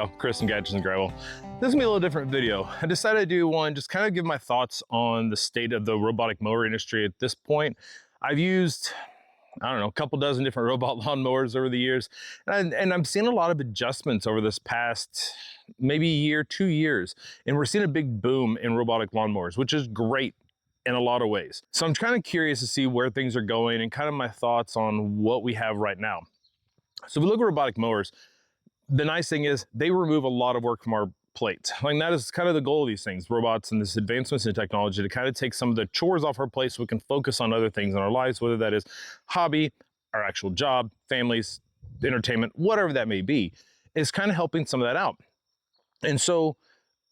y'all, Chris from Gadgets and Gravel. This is gonna be a little different video. I decided to do one, just kind of give my thoughts on the state of the robotic mower industry at this point. I've used, I don't know, a couple dozen different robot lawn mowers over the years, and I'm seeing a lot of adjustments over this past maybe year, 2 years, and we're seeing a big boom in robotic lawn mowers, which is great in a lot of ways. So I'm kind of curious to see where things are going and kind of my thoughts on what we have right now. So if we look at robotic mowers, the nice thing is they remove a lot of work from our plate. Like that is kind of the goal of these things, robots and this advancements in technology, to kind of take some of the chores off our plate so we can focus on other things in our lives, whether that is hobby, our actual job, families, entertainment, whatever that may be, is kind of helping some of that out. And so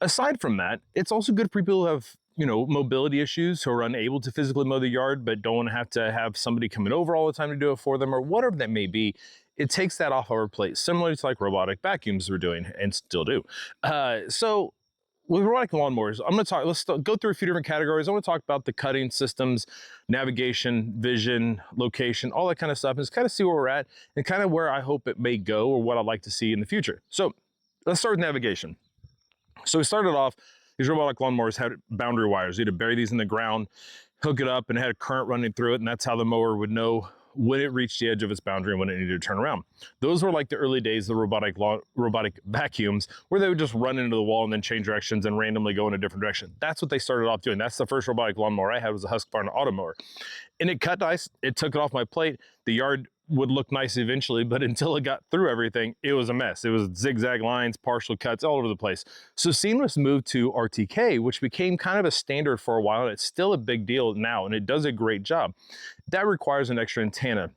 aside from that, it's also good for people who have, you know, mobility issues, who are unable to physically mow the yard, but don't want to have to have somebody coming over all the time to do it for them, or whatever that may be. It takes that off our plate, similar to like robotic vacuums we're doing and still do. So with robotic lawnmowers, I'm going to talk, let's go through a few different categories. I want to talk about the cutting systems, navigation, vision, location, all that kind of stuff, and just kind of see where we're at and kind of where I hope it may go or what I'd like to see in the future. So let's start with navigation. So we started off, these robotic lawnmowers had boundary wires. You had to bury these in the ground, hook it up, and it had a current running through it, and that's how the mower would know when it reached the edge of its boundary and when it needed to turn around. Those were like the early days of the robotic vacuums, where they would just run into the wall and then change directions and randomly go in a different direction. That's what they started off doing. That's the first robotic lawnmower I had, was a Husqvarna Automower. And it cut nice, it took it off my plate. The yard would look nice eventually, but until it got through everything, it was a mess. It was zigzag lines, partial cuts all over the place. So Seamless moved to RTK, which became kind of a standard for a while, and it's still a big deal now, and it does a great job. That requires an extra antenna.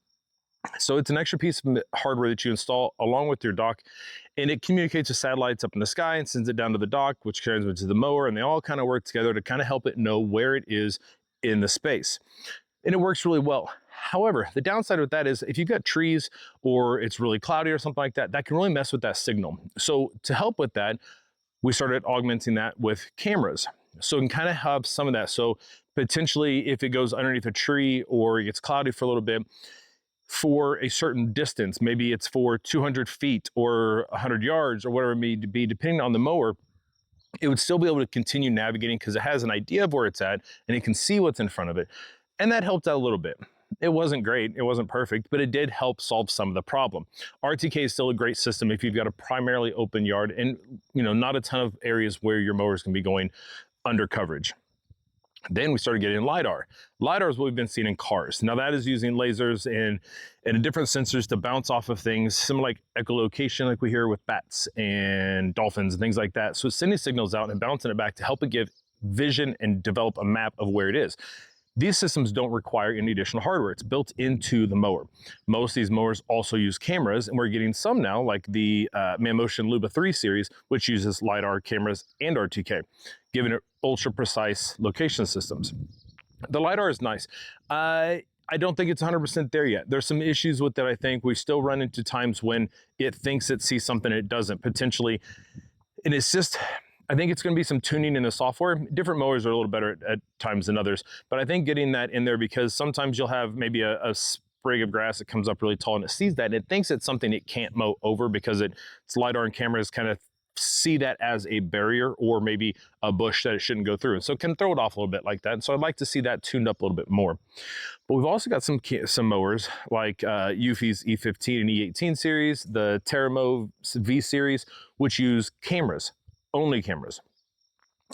So it's an extra piece of hardware that you install along with your dock, and it communicates with satellites up in the sky and sends it down to the dock, which carries it to the mower, and they all kind of work together to kind of help it know where it is in the space. And it works really well. However, the downside with that is if you've got trees or it's really cloudy or something like that, that can really mess with that signal. So to help with that, we started augmenting that with cameras. So it can kind of have some of that. So potentially if it goes underneath a tree or it gets cloudy for a little bit, for a certain distance, maybe it's for 200 feet or 100 yards or whatever it may be, depending on the mower, it would still be able to continue navigating because it has an idea of where it's at and it can see what's in front of it. And that helped out a little bit. It wasn't great, it wasn't perfect, but it did help solve some of the problem. RTK is still a great system if you've got a primarily open yard and, you know, not a ton of areas where your mowers can be going under coverage. Then we started getting LiDAR. LiDAR is what we've been seeing in cars. Now that is using lasers and different sensors to bounce off of things, similar like echolocation like we hear with bats and dolphins and things like that. So it's sending signals out and bouncing it back to help it give vision and develop a map of where it is. These systems don't require any additional hardware. It's built into the mower. Most of these mowers also use cameras, and we're getting some now, like the Mammotion Luba 3 series, which uses LiDAR cameras and RTK, giving it ultra precise location systems. The LiDAR is nice. I don't think it's 100% there yet. There's some issues with that. I think we still run into times when it thinks it sees something it doesn't, potentially. And it's just, I think it's going to be some tuning in the software. Different mowers are a little better at times than others, but I think getting that in there, because sometimes you'll have maybe a sprig of grass that comes up really tall and it sees that and it thinks it's something it can't mow over because its LiDAR and cameras kind of see that as a barrier or maybe a bush that it shouldn't go through. And so it can throw it off a little bit like that. And so I'd like to see that tuned up a little bit more. But we've also got some mowers like Eufy's E15 and E18 series, the Teramo V series, which use cameras. Only cameras.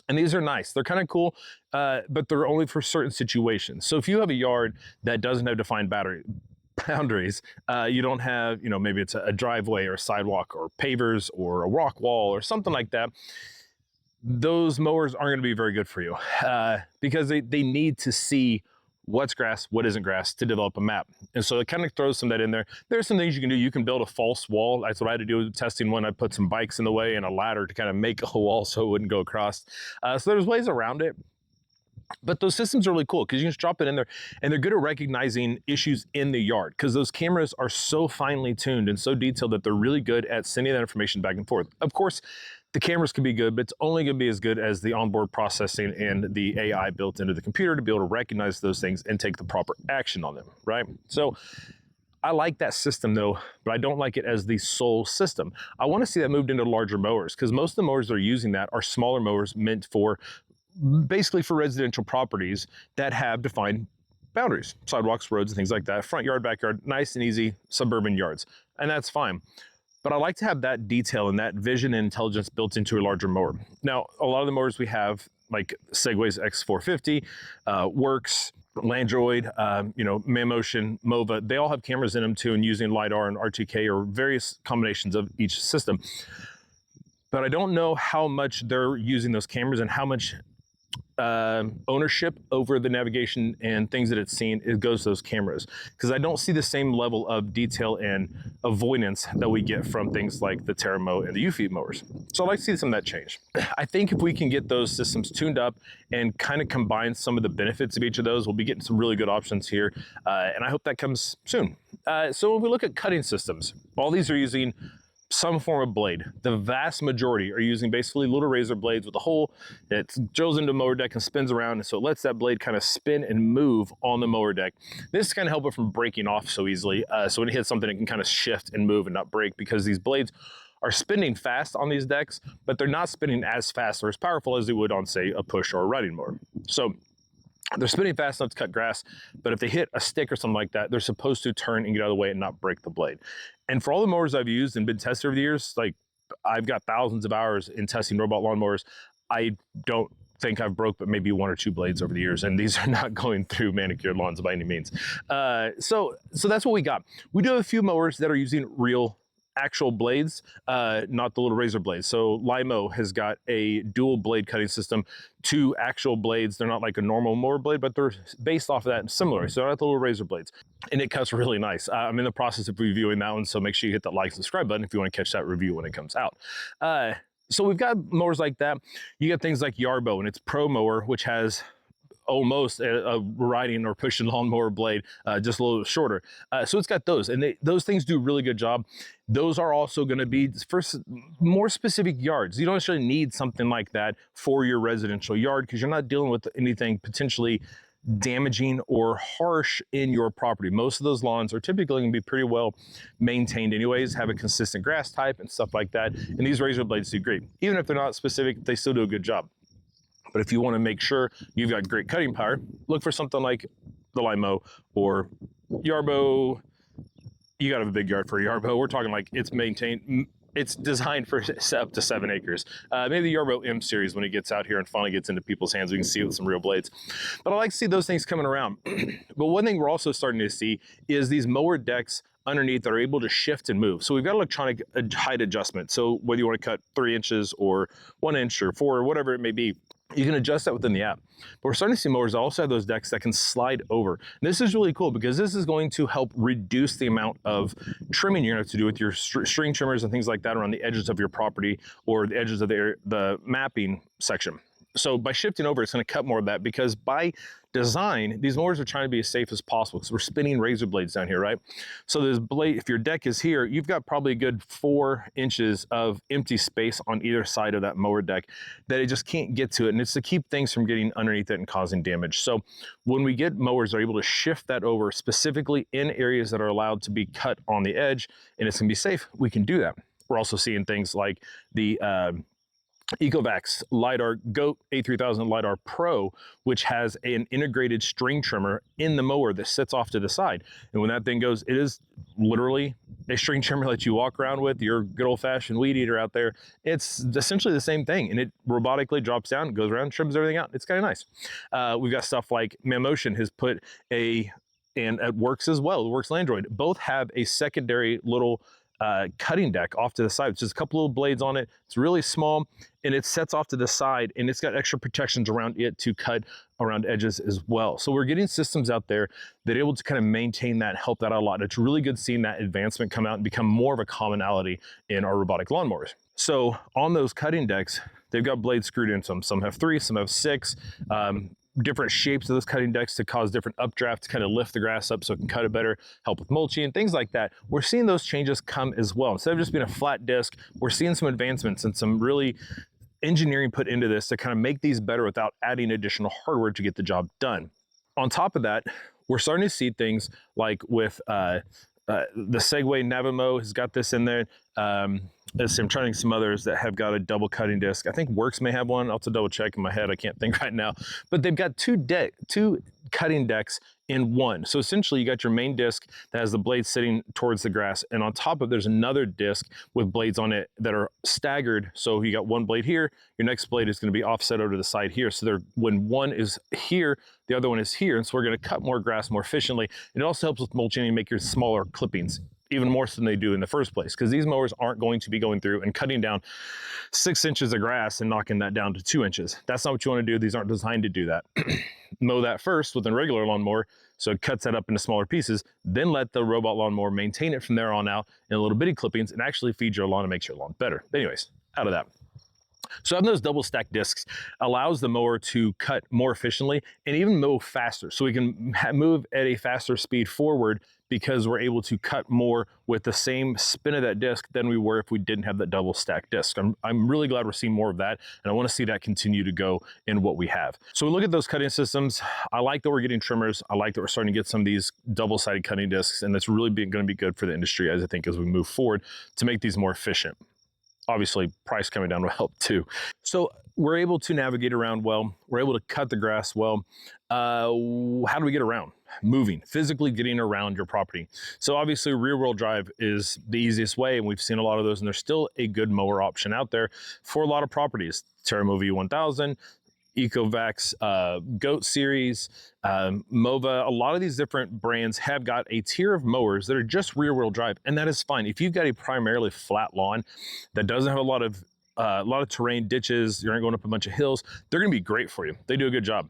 And these are nice. They're kind of cool, but they're only for certain situations. So if you have a yard that doesn't have defined boundaries, you don't have, you know, maybe it's a driveway or a sidewalk or pavers or a rock wall or something like that, those mowers aren't going to be very good for you because they need to see what's grass, what isn't grass, to develop a map. And so it kind of throws some of that in there. There's some things you can do. You can build a false wall. That's what I had to do with testing when I put some bikes in the way and a ladder to kind of make a wall so it wouldn't go across. So there's ways around it. But those systems are really cool because you can just drop it in there and they're good at recognizing issues in the yard because those cameras are so finely tuned and so detailed that they're really good at sending that information back and forth. Of course, the cameras can be good, but it's only going to be as good as the onboard processing and the AI built into the computer to be able to recognize those things and take the proper action on them, right? So I like that system though, but I don't like it as the sole system. I want to see that moved into larger mowers, because most of the mowers that are using that are smaller mowers meant for basically for residential properties that have defined boundaries, sidewalks, roads, and things like that. Front yard, backyard, nice and easy suburban yards, and that's fine. But I like to have that detail and that vision and intelligence built into a larger mower. Now, a lot of the mowers we have, like Segway's X450, Works, Landroid, Mammotion, Mova, they all have cameras in them too, and using LiDAR and RTK or various combinations of each system. But I don't know how much they're using those cameras and how much ownership over the navigation and things that it's seen, it goes to those cameras, because I don't see the same level of detail and avoidance that we get from things like the Terramo and the UFE mowers. So I'd like to see some of that change. I think if we can get those systems tuned up and kind of combine some of the benefits of each of those, we'll be getting some really good options here, and I hope that comes soon. So when we look at cutting systems, all these are using some form of blade. The vast majority are using basically little razor blades with a hole that drills into a mower deck and spins around, and so it lets that blade kind of spin and move on the mower deck. This is kind of help it from breaking off so easily, so when it hits something it can kind of shift and move and not break, because these blades are spinning fast on these decks, but they're not spinning as fast or as powerful as they would on, say, a push or a riding mower. So they're spinning fast enough to cut grass, but if they hit a stick or something like that, they're supposed to turn and get out of the way and not break the blade. And for all the mowers I've used and been tested over the years, like I've got thousands of hours in testing robot lawnmowers, I don't think I've broke but maybe 1 or 2 blades over the years, and these are not going through manicured lawns by any means. So that's what we got. We do have a few mowers that are using real actual blades, not the little razor blades. So Limo has got a dual blade cutting system, 2 actual blades. They're not like a normal mower blade, but they're based off of that and similar. So they're not the little razor blades, and it cuts really nice. I'm in the process of reviewing that one, so make sure you hit that like, subscribe button if you want to catch that review when it comes out. So we've got mowers like that. You got things like Yarbo and its Pro mower, which has almost a riding or pushing lawnmower blade, just a little shorter. So it's got those, and those things do a really good job. Those are also going to be for more specific yards. You don't necessarily need something like that for your residential yard, because you're not dealing with anything potentially damaging or harsh in your property. Most of those lawns are typically going to be pretty well maintained anyways, have a consistent grass type and stuff like that, and these razor blades do great. Even if they're not specific, they still do a good job. But if you want to make sure you've got great cutting power, look for something like the Limo or Yarbo. You got to have a big yard for a Yarbo. We're talking like it's maintained, it's designed for up to 7 acres. Maybe the Yarbo M series, when it gets out here and finally gets into people's hands, we can see it with some real blades. But I like to see those things coming around. But one thing we're also starting to see is these mower decks underneath that are able to shift and move. So we've got electronic height adjustment. So whether you want to cut 3 inches or 1 inch or 4 or whatever it may be, you can adjust that within the app. But we're starting to see mowers that also have those decks that can slide over. And this is really cool, because this is going to help reduce the amount of trimming you're going to have to do with your string trimmers and things like that around the edges of your property or the edges of the mapping section. So by shifting over, it's going to cut more of that, because by design, these mowers are trying to be as safe as possible, because we're spinning razor blades down here, right? So this blade, if your deck is here, you've got probably a good 4 inches of empty space on either side of that mower deck that it just can't get to it. And it's to keep things from getting underneath it and causing damage. So when we get mowers that are able to shift that over specifically in areas that are allowed to be cut on the edge and it's going to be safe, we can do that. We're also seeing things like the Ecovacs LiDAR GOAT A3000 LiDAR Pro, which has an integrated string trimmer in the mower that sits off to the side. And when that thing goes, it is literally a string trimmer that you walk around with, your good old-fashioned weed eater out there. It's essentially the same thing, and it robotically drops down, goes around, trims everything out. It's kind of nice. We've got stuff like Mammotion has put and it Works as well. It Works Landroid. Both have a secondary little cutting deck off to the side. It's just a couple little blades on it. It's really small, and it sets off to the side, and it's got extra protections around it to cut around edges as well. So we're getting systems out there that are able to kind of maintain that, help that out a lot. It's really good seeing that advancement come out and become more of a commonality in our robotic lawnmowers. So on those cutting decks, they've got blades screwed into them. Some have 3, some have 6. Different shapes of those cutting decks to cause different updraft to kind of lift the grass up so it can cut it better, help with mulching and things like that. We're seeing those changes come as well. Instead of just being a flat disc, we're seeing some advancements and some really engineering put into this to kind of make these better without adding additional hardware to get the job done. On top of that, we're starting to see things like with The Segway Navimo has got this in there. I'm trying to think some others that have got a double cutting disc. I think Works may have one. I'll have to double check in my head. I can't think right now. But they've got two cutting decks in one. So essentially you got your main disc that has the blades sitting towards the grass, and on top of there's another disc with blades on it that are staggered. So you got one blade here, your next blade is going to be offset over to the side here. So they're, when one is here, the other one is here. And so we're going to cut more grass more efficiently. It also helps with mulching and make your smaller clippings even more so than they do in the first place, because these mowers aren't going to be going through and cutting down 6 inches of grass and knocking that down to 2 inches. That's not what you want to do. These aren't designed to do that. Mow that first with a regular lawnmower, so it cuts that up into smaller pieces, then let the robot lawnmower maintain it from there on out in little bitty clippings and actually feed your lawn and makes your lawn better. But anyways, out of that. So having those double stack discs allows the mower to cut more efficiently and even mow faster. So we can move at a faster speed forward because we're able to cut more with the same spin of that disc than we were if we didn't have that double stack disc. I'm really glad we're seeing more of that, and I want to see that continue to go in what we have. So we look at those cutting systems. I like that we're getting trimmers. I like that we're starting to get some of these double-sided cutting discs, and that's really going to be good for the industry, as I think, as we move forward to make these more efficient. Obviously, price coming down will help too. So we're able to navigate around well. We're able to cut the grass well. How do we get around? Moving, physically getting around your property. So obviously rear-wheel drive is the easiest way, and we've seen a lot of those, and there's still a good mower option out there for a lot of properties. Terramo V1000, Ecovacs, Goat Series, Mova, a lot of these different brands have got a tier of mowers that are just rear-wheel drive, and that is fine. If you've got a primarily flat lawn that doesn't have a lot of terrain, ditches, you aren't going up a bunch of hills, they're going to be great for you. They do a good job.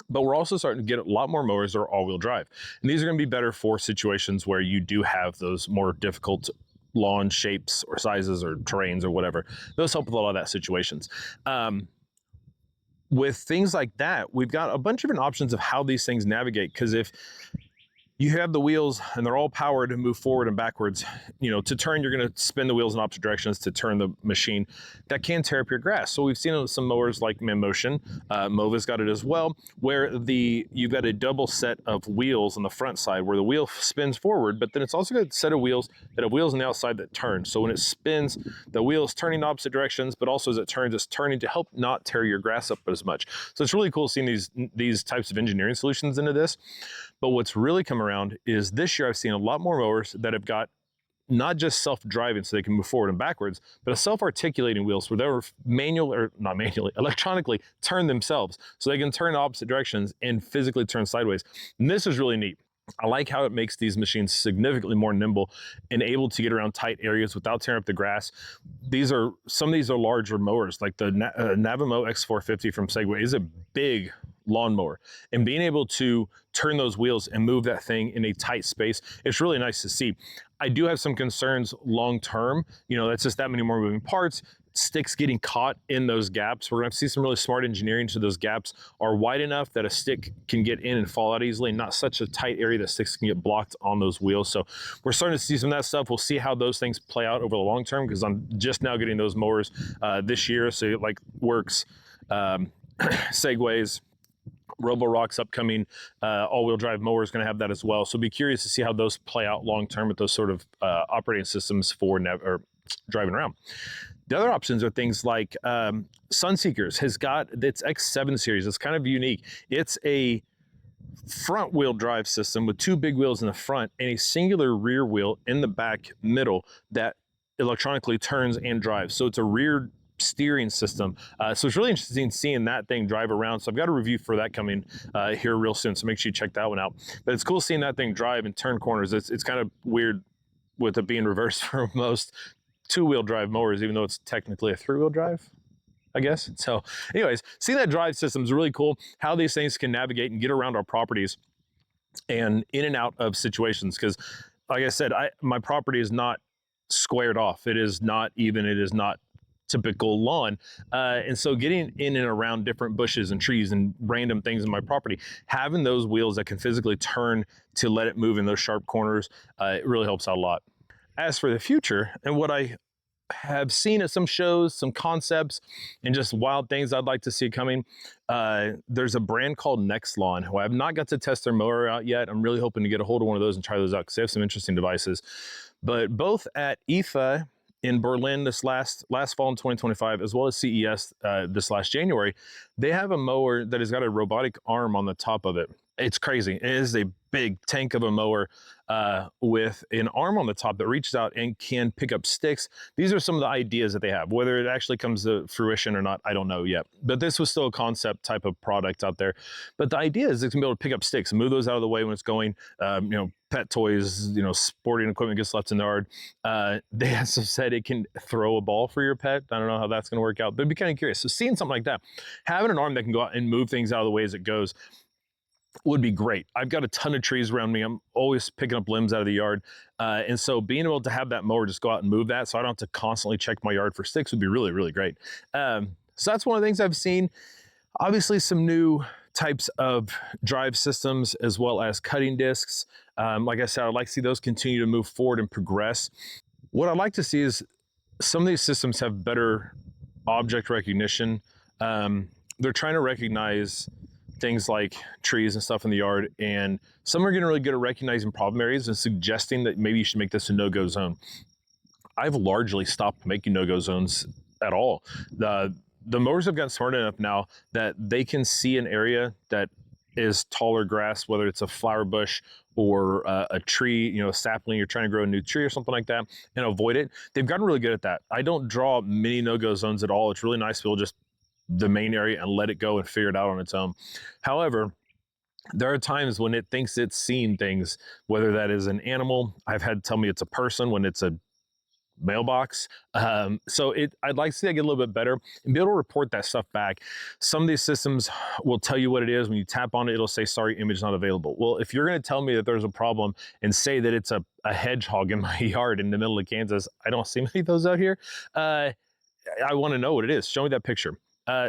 But we're also starting to get a lot more mowers that are all-wheel drive, and these are going to be better for situations where you do have those more difficult lawn shapes or sizes or terrains or whatever. Those help with a lot of that situations. With things like that, we've got a bunch of different options of how these things navigate, because if you have the wheels and they're all powered to move forward and backwards, you know, to turn, you're going to spin the wheels in opposite directions to turn the machine. That can tear up your grass. So we've seen some mowers like ManMotion, Mova's got it as well, where you've got a double set of wheels on the front side where the wheel spins forward, but then it's also got a set of wheels that have wheels on the outside that turn. So when it spins, the wheel's turning in opposite directions, but also as it turns, it's turning to help not tear your grass up as much. So it's really cool seeing these types of engineering solutions into this. But what's really come around is this year I've seen a lot more mowers that have got not just self-driving so they can move forward and backwards, but a self-articulating wheels where they're electronically turn themselves. So they can turn in opposite directions and physically turn sideways. And this is really neat. I like how it makes these machines significantly more nimble and able to get around tight areas without tearing up the grass. Some of these are larger mowers, like the Navimo X450 from Segway is a big lawnmower, and being able to turn those wheels and move that thing in a tight space, it's really nice to see. I do have some concerns long term. You know, that's just that many more moving parts. Sticks getting caught in those gaps. We're gonna have to see some really smart engineering so those gaps are wide enough that a stick can get in and fall out easily, and not such a tight area that sticks can get blocked on those wheels. So we're starting to see some of that stuff. We'll see how those things play out over the long term, because I'm just now getting those mowers this year. So like Works, Segways, Roborock's upcoming all-wheel drive mower is going to have that as well. So be curious to see how those play out long-term with those sort of operating systems for driving around. The other options are things like Sunseekers has got its X7 series. It's kind of unique. It's a front-wheel drive system with two big wheels in the front and a singular rear wheel in the back middle that electronically turns and drives. So it's a rear steering system. So it's really interesting seeing that thing drive around. So I've got a review for that coming here real soon. So make sure you check that one out. But it's cool seeing that thing drive and turn corners. It's kind of weird with it being reversed for most two-wheel drive mowers, even though it's technically a three-wheel drive, I guess. So anyways, seeing that drive system is really cool, how these things can navigate and get around our properties and in and out of situations. Because like I said, my property is not squared off. It is not typical lawn. And so getting in and around different bushes and trees and random things in my property, having those wheels that can physically turn to let it move in those sharp corners, it really helps out a lot. As for the future and what I have seen at some shows, some concepts, and just wild things I'd like to see coming. There's a brand called Nextlawn, who I have not got to test their mower out yet. I'm really hoping to get a hold of one of those and try those out because they have some interesting devices. But both at IFA in Berlin this last fall in 2025, as well as CES this last January, they have a mower that has got a robotic arm on the top of it. It's crazy. It is a big tank of a mower with an arm on the top that reaches out and can pick up sticks. These are some of the ideas that they have. Whether it actually comes to fruition or not, I don't know yet. But this was still a concept type of product out there. But the idea is it's gonna be able to pick up sticks and move those out of the way when it's going, pet toys, sporting equipment gets left in the yard. They also said it can throw a ball for your pet. I don't know how that's gonna work out, but I'd be kind of curious. So seeing something like that, having an arm that can go out and move things out of the way as it goes, would be great. I've got a ton of trees around me. I'm always picking up limbs out of the yard. And so being able to have that mower just go out and move that so I don't have to constantly check my yard for sticks would be really, really great. So that's one of the things I've seen. Obviously some new types of drive systems as well as cutting discs. Like I said, I'd like to see those continue to move forward and progress. What I'd like to see is some of these systems have better object recognition. They're trying to recognize things like trees and stuff in the yard, and some are getting really good at recognizing problem areas and suggesting that maybe you should make this a no-go zone. I've largely stopped making no-go zones at all. The mowers have gotten smart enough now that they can see an area that is taller grass, whether it's a flower bush or a tree, a sapling, you're trying to grow a new tree or something like that, and avoid it. They've gotten really good at that. I don't draw many no-go zones at all. It's really nice to be able to just the main area and let it go and figure it out on its own. However, there are times when it thinks it's seeing things, whether that is an animal. I've had tell me it's a person when it's a mailbox. So I'd like to see that get a little bit better and be able to report that stuff back. Some of these systems will tell you what it is. When you tap on it, it'll say, sorry, image not available. Well, if you're going to tell me that there's a problem and say that it's a hedgehog in my yard in the middle of Kansas, I don't see many of those out here. I want to know what it is. Show me that picture.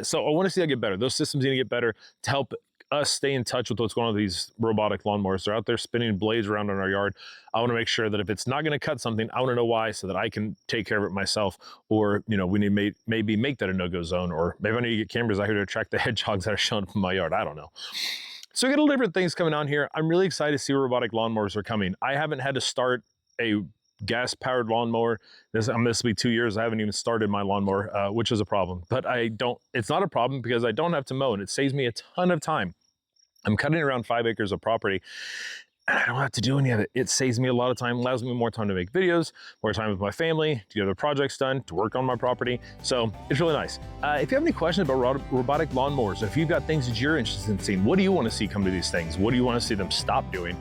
So I want to see that get better. Those systems need to get better to help us stay in touch with what's going on with these robotic lawnmowers. They're out there spinning blades around in our yard. I want to make sure that if it's not going to cut something, I want to know why so that I can take care of it myself. Or, we need to maybe make that a no-go zone, or maybe I need to get cameras out here to track the hedgehogs that are showing up in my yard. I don't know. So we got a little different things coming on here. I'm really excited to see where robotic lawnmowers are coming. I haven't had to start a gas-powered lawnmower. This will be 2 years. I haven't even started my lawnmower, which is a problem. But it's not a problem because I don't have to mow, and it saves me a ton of time. I'm cutting around 5 acres of property, and I don't have to do any of it. It saves me a lot of time, allows me more time to make videos, more time with my family, to get other projects done, to work on my property. So it's really nice. If you have any questions about robotic lawnmowers, if you've got things that you're interested in seeing, what do you want to see come to these things? What do you want to see them stop doing?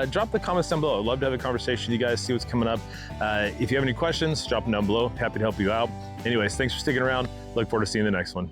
Drop the comments down below. I'd love to have a conversation with you guys, see what's coming up. If you have any questions, drop them down below. Happy to help you out. Anyways, thanks for sticking around. Look forward to seeing the next one.